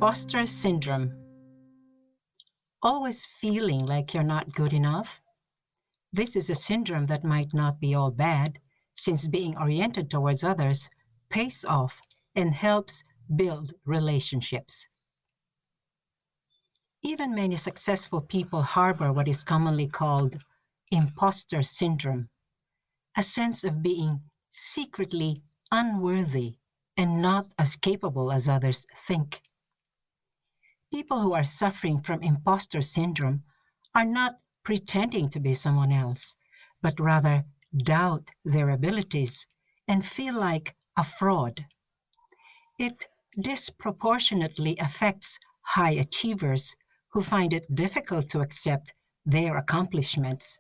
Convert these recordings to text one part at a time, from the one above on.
Impostor syndrome. Always feeling like you're not good enough? This is a syndrome that might not be all bad, since being oriented towards others pays off and helps build relationships. Even many successful people harbor what is commonly called impostor syndrome, a sense of being secretly unworthy and not as capable as others think. People who are suffering from imposter syndrome are not pretending to be someone else, but rather doubt their abilities and feel like a fraud. It disproportionately affects high achievers who find it difficult to accept their accomplishments.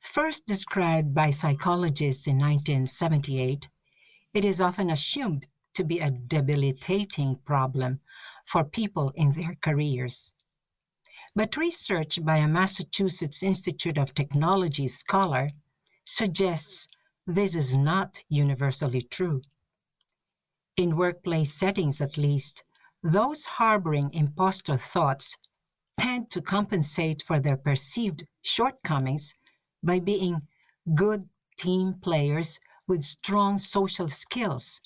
First described by psychologists in 1978, it is often assumed to be a debilitating problem for people in their careers. But research by a Massachusetts Institute of Technology scholar suggests this is not universally true. In workplace settings, at least, those harboring imposter thoughts tend to compensate for their perceived shortcomings by being good team players with strong social skills,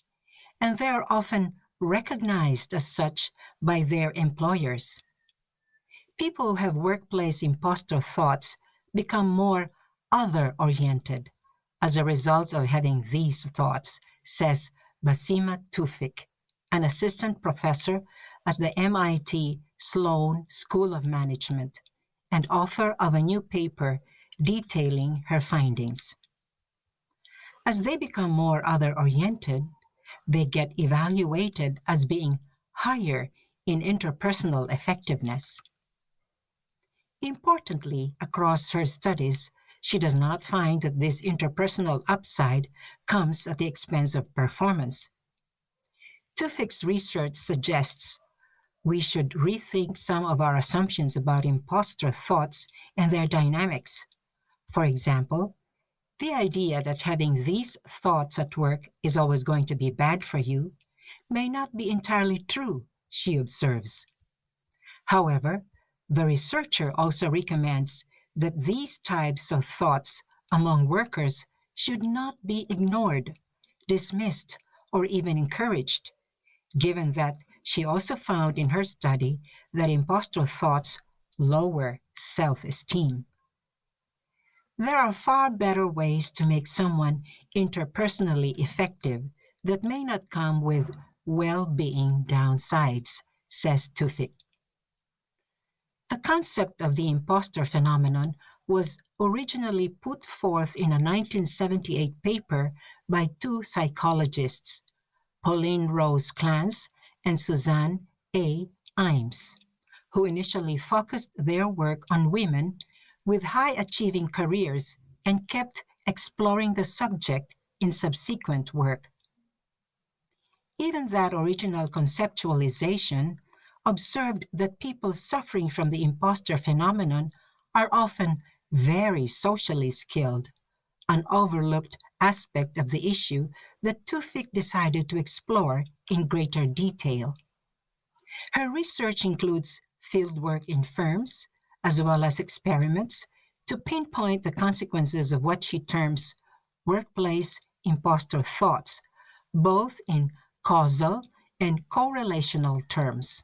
and they are often recognized as such by their employers. People who have workplace imposter thoughts become more other-oriented as a result of having these thoughts, says Basima Tufik, an assistant professor at the MIT Sloan School of Management and author of a new paper detailing her findings. As they become more other-oriented, they get evaluated as being higher in interpersonal effectiveness. Importantly, across her studies, she does not find that this interpersonal upside comes at the expense of performance. Tufik's research suggests we should rethink some of our assumptions about imposter thoughts and their dynamics. For example, the idea that having these thoughts at work is always going to be bad for you may not be entirely true, she observes. However, the researcher also recommends that these types of thoughts among workers should not be ignored, dismissed, or even encouraged, given that she also found in her study that imposter thoughts lower self-esteem. There are far better ways to make someone interpersonally effective that may not come with well-being downsides, says Tufik. The concept of the imposter phenomenon was originally put forth in a 1978 paper by two psychologists, Pauline Rose Clance and Suzanne A. Imes, who initially focused their work on women with high-achieving careers and kept exploring the subject in subsequent work. Even that original conceptualization observed that people suffering from the imposter phenomenon are often very socially skilled, an overlooked aspect of the issue that Tufik decided to explore in greater detail. Her research includes fieldwork in firms, as well as experiments to pinpoint the consequences of what she terms workplace imposter thoughts, both in causal and correlational terms.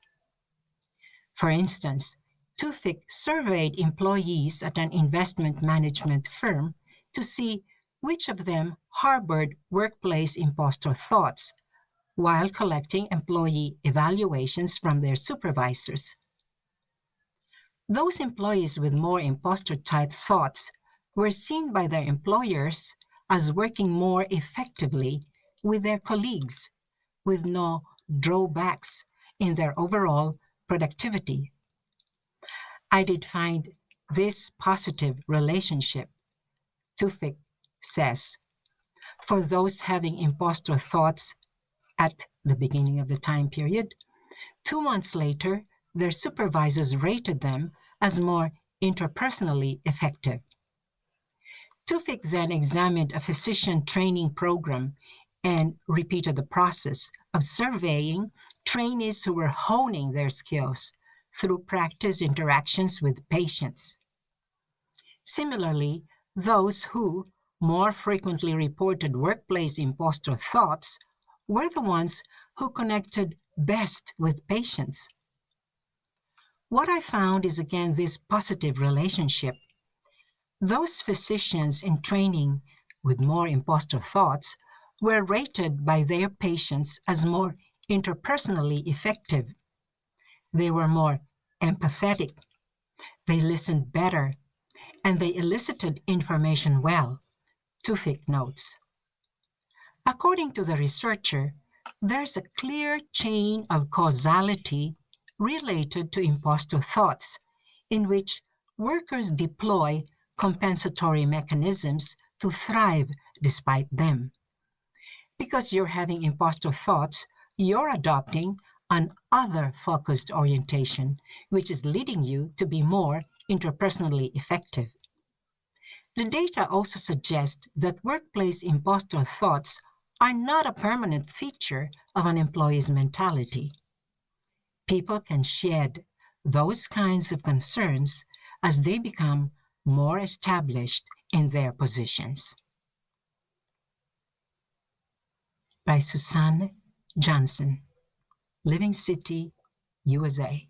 For instance, Tufik surveyed employees at an investment management firm to see which of them harbored workplace imposter thoughts while collecting employee evaluations from their supervisors. Those employees with more imposter-type thoughts were seen by their employers as working more effectively with their colleagues, with no drawbacks in their overall productivity. I did find this positive relationship, Tufik says, for those having imposter thoughts at the beginning of the time period. 2 months later, their supervisors rated them as more interpersonally effective. Tufik then examined a physician training program and repeated the process of surveying trainees who were honing their skills through practice interactions with patients. Similarly, those who more frequently reported workplace imposter thoughts were the ones who connected best with patients. What I found is again this positive relationship. Those physicians in training with more imposter thoughts were rated by their patients as more interpersonally effective. They were more empathetic, they listened better, and they elicited information well, Tufik notes. According to the researcher, there's a clear chain of causality related to imposter thoughts, in which workers deploy compensatory mechanisms to thrive despite them. Because you're having imposter thoughts, you're adopting an other focused orientation, which is leading you to be more interpersonally effective. The data also suggests that workplace imposter thoughts are not a permanent feature of an employee's mentality. People can shed those kinds of concerns as they become more established in their positions. By Susanne Johnson, Living City, USA.